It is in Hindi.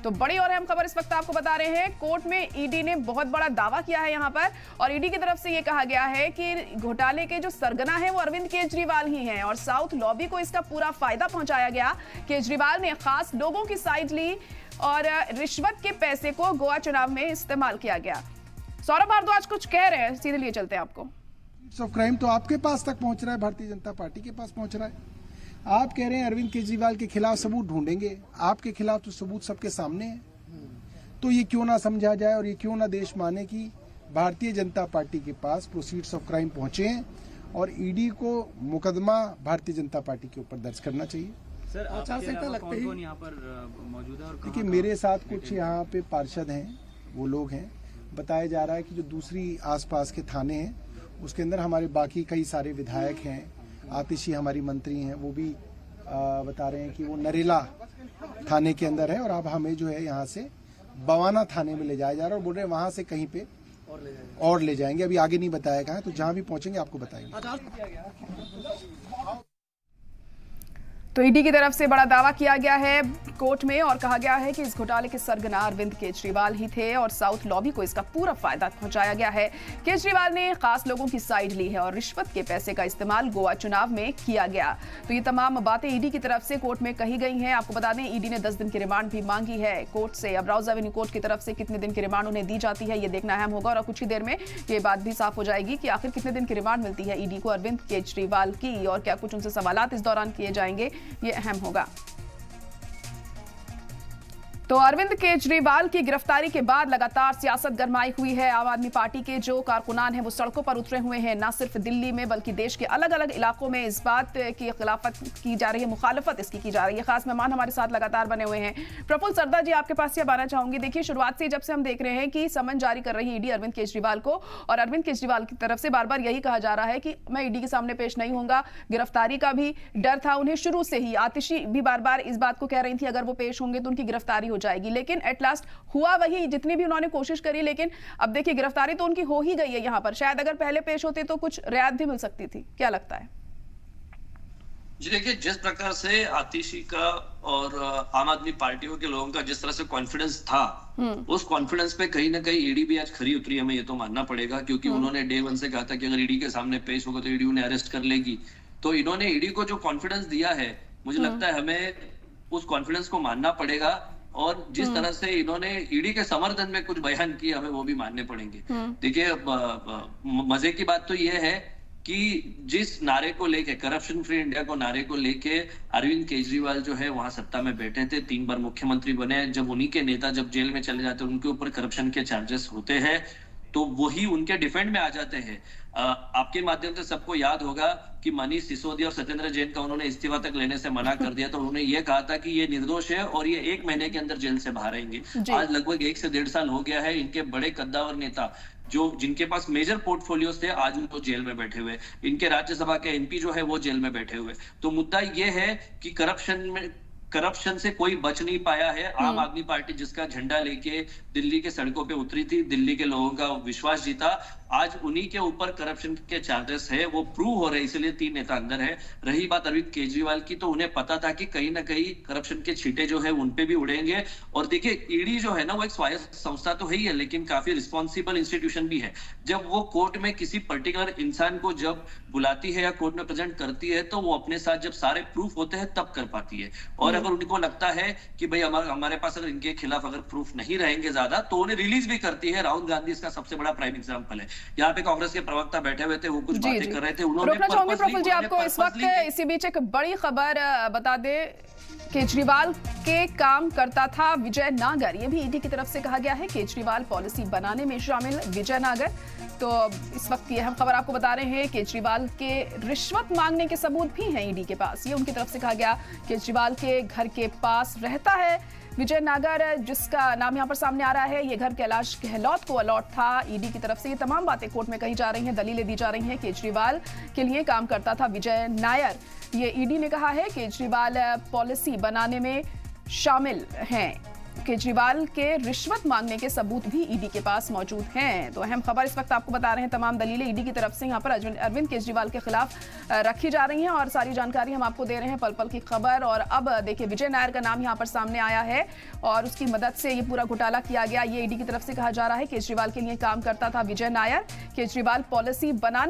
तो बड़ी और अहम खबर इस वक्त आपको बता रहे हैं, कोर्ट में ईडी ने बहुत बड़ा दावा किया है यहां पर, और ईडी की तरफ से यह कहा गया है कि घोटाले के जो सरगना है वो अरविंद केजरीवाल ही हैं और साउथ लॉबी को इसका पूरा फायदा पहुंचाया गया। केजरीवाल ने खास लोगों की साइड ली और रिश्वत के पैसे को गोवा चुनाव में इस्तेमाल किया गया। सौरभ भारद्वाज कुछ कह रहे हैं, सीधे लिए चलते हैं आपको। ऑफ क्राइम तो आपके पास तक पहुंच रहा है, भारतीय जनता पार्टी के पास पहुंच रहा है। आप कह रहे हैं अरविंद केजरीवाल के खिलाफ सबूत ढूंढेंगे, आपके खिलाफ तो सबूत सबके सामने है। तो ये क्यों ना समझा जाए और ये क्यों ना देश माने कि भारतीय जनता पार्टी के पास प्रोसीड्स ऑफ क्राइम पहुंचे हैं और ईडी को मुकदमा भारतीय जनता पार्टी के ऊपर दर्ज करना चाहिए। सर, आचार संहिता लगते ही कौन यहाँ पर मौजूद है और देखिए, मेरे साथ कुछ यहाँ पे पार्षद हैं, वो लोग हैं। बताया जा रहा है कि जो दूसरी आसपास के थाने हैं उसके अंदर हमारे बाकी कई सारे विधायक हैं, आतिशी हमारी मंत्री हैं, वो भी बता रहे हैं कि वो नरेला थाने के अंदर है और अब हमें जो है यहाँ से बवाना थाने में ले जाया जा रहा है और बोल रहे हैं वहां से कहीं पे और ले जाएंगे। अभी आगे नहीं बताया गया है, तो जहां भी पहुंचेंगे आपको बताएंगे। तो ईडी की तरफ से बड़ा दावा किया गया है कोर्ट में और कहा गया है कि इस घोटाले के सरगना अरविंद केजरीवाल ही थे और साउथ लॉबी को इसका पूरा फायदा पहुंचाया गया है। केजरीवाल ने खास लोगों की साइड ली है और रिश्वत के पैसे का इस्तेमाल गोवा चुनाव में किया गया। तो ये तमाम बातें ईडी की तरफ से कोर्ट में कही गई हैं। आपको बता दें, ईडी ने 10 दिन की रिमांड भी मांगी है कोर्ट से। अब राउज एवेन्यू कोर्ट की तरफ से कितने दिन की रिमांड उन्हें दी जाती है, ये देखना अहम होगा और कुछ ही देर में ये बात भी साफ हो जाएगी कि आखिर कितने दिन की रिमांड मिलती है ईडी को अरविंद केजरीवाल की और क्या कुछ उनसे सवालात इस दौरान किए जाएंगे, ये अहम होगा। तो अरविंद केजरीवाल की गिरफ्तारी के बाद लगातार सियासत गरमाई हुई है। आम आदमी पार्टी के जो कारकुनान हैं वो सड़कों पर उतरे हुए हैं, न सिर्फ दिल्ली में बल्कि देश के अलग अलग इलाकों में इस बात की खिलाफत की जा रही है, मुखालफत इसकी की जा रही है। खास मेहमान हमारे साथ लगातार बने हुए हैं। प्रफुल्ल सरदार जी, आपके पास ये आना चाहूंगी। देखिए, शुरुआत से जब से हम देख रहे हैं कि समन जारी कर रही ईडी अरविंद केजरीवाल को और अरविंद केजरीवाल की तरफ से बार बार यही कहा जा रहा है कि मैं ईडी के सामने पेश नहीं होऊंगा। गिरफ्तारी का भी डर था उन्हें शुरू से ही, आतिशी भी बार बार इस बात को कह रही थी अगर वो पेश होंगे तो उनकी गिरफ्तारी हो जाएगी, लेकिन एट लास्ट हुआ वही, जितनी भी उन्होंने कोशिश करी। लेकिन अब देखिए, गिरफ्तारी तो उनकी हो ही गई है यहां पर। शायद अगर पहले पेश होते तो कुछ रियायत भी मिल सकती थी, क्या लगता है? जी देखिए, जिस प्रकार से आतिशी का और आम आदमी पार्टियों के लोगों का जिस तरह से कॉन्फिडेंस था, उस कॉन्फिडेंस पे कहीं ना कहीं ईडी भी आज खरी उतरी, हमें ये तो मानना पड़ेगा। क्योंकि उन्होंने डे 1 से कहा था कि अगर ईडी के सामने पेश होगा तो ईडी उन्हें अरेस्ट कर लेगी। तो इन्होंने ईडी को जो कॉन्फिडेंस दिया है, मुझे लगता है हमें उस कॉन्फिडेंस को मानना पड़ेगा और जिस तरह से इन्होंने ईडी के समर्थन में कुछ बयान किए, हमें वो भी मानने पड़ेंगे। देखिए, मजे की बात तो ये है कि जिस नारे को लेके, करप्शन फ्री इंडिया को नारे को लेके अरविंद केजरीवाल जो है वहां सत्ता में बैठे थे, 3 बार मुख्यमंत्री बने। जब उन्हीं के नेता जब जेल में चले जाते हैं, उनके ऊपर करप्शन के चार्जेस होते हैं, तो वही उनके डिफेंड में आ जाते हैं। आपके माध्यम से सबको याद होगा कि मनीष सिसोदिया और सत्येंद्र जैन का उन्होंने इस्तीफा तक लेने से मना कर दिया। तो उन्होंने ये कहा था कि ये निर्दोष है और ये 1 महीने के अंदर जेल से बाहर आएंगे। आज लगभग 1 से 1.5 साल हो गया है। इनके बड़े कद्दावर नेता जो जिनके पास मेजर पोर्टफोलियोज थे, आज उनको जेल में बैठे हुए। इनके राज्यसभा के एमपी जो है वो जेल में बैठे हुए। तो मुद्दा ये है कि करप्शन से कोई बच नहीं पाया है। आम आदमी पार्टी जिसका झंडा लेके दिल्ली के सड़कों पे उतरी थी, दिल्ली के लोगों का विश्वास जीता, आज उन्हीं के ऊपर करप्शन के चार्जेस है, वो प्रूव हो रहे, इसलिए 3 नेता अंदर है। रही बात अरविंद केजरीवाल की, तो उन्हें पता था कि कहीं ना कहीं करप्शन के छींटे जो है उनपे भी उड़ेंगे। और देखिए, ईडी जो है ना, वो एक स्वायत्त संस्था तो है ही है, लेकिन काफी रिस्पॉन्सिबल इंस्टीट्यूशन भी है। जब वो कोर्ट में किसी पर्टिकुलर इंसान को जब बुलाती है या कोर्ट में प्रेजेंट करती है, तो वो अपने साथ जब सारे प्रूफ होते हैं तब कर पाती है। और अगर उनको लगता है कि भाई हमारे पास अगर इनके खिलाफ अगर प्रूफ नहीं रहेंगे ज्यादा, तो उन्हें रिलीज भी करती है। राहुल गांधी इसका सबसे बड़ा प्राइम एग्जांपल है। यहाँ पे कांग्रेस के प्रवक्ता बैठे हुए थे, वो कुछ बातें कर रहे थे। उन्होंने रोकना चाहूंगी प्रफुल्ल जी आपको इस वक्त। इसी बीच एक बड़ी खबर बता दे, केजरीवाल के काम करता था विजय नागर, ये भी ईडी की तरफ से कहा गया है। केजरीवाल पॉलिसी बनाने में शामिल विजय नागर। तो इस वक्त की अहम खबर आपको बता रहे हैं, केजरीवाल के रिश्वत मांगने के सबूत भी हैं ईडी के पास, ये उनकी तरफ से कहा गया। केजरीवाल के घर के पास रहता है विजय नागर, जिसका नाम यहां पर सामने आ रहा है। ये घर कैलाश गहलोत को अलॉट था। ईडी की तरफ से ये तमाम बातें कोर्ट में कही जा रही हैं, दलीलें दी जा रही हैं। केजरीवाल के लिए काम करता था विजय नायर, ये ईडी ने कहा है। केजरीवाल पॉलिसी बनाने में शामिल हैं। केजरीवाल के रिश्वत मांगने के सबूत भी ईडी के पास मौजूद हैं। तो अहम खबर इस वक्त आपको बता रहे हैं, तमाम दलीलें ईडी की तरफ से यहां पर अरविंद केजरीवाल के खिलाफ रखी जा रही हैं और सारी जानकारी हम आपको दे रहे हैं, पल पल की खबर। और अब देखिए विजय नायर का नाम यहां पर सामने आया है और उसकी मदद से ये पूरा घोटाला किया गया, ये ईडी की तरफ से कहा जा रहा है। केजरीवाल के लिए काम करता था विजय नायर। केजरीवाल पॉलिसी बनाने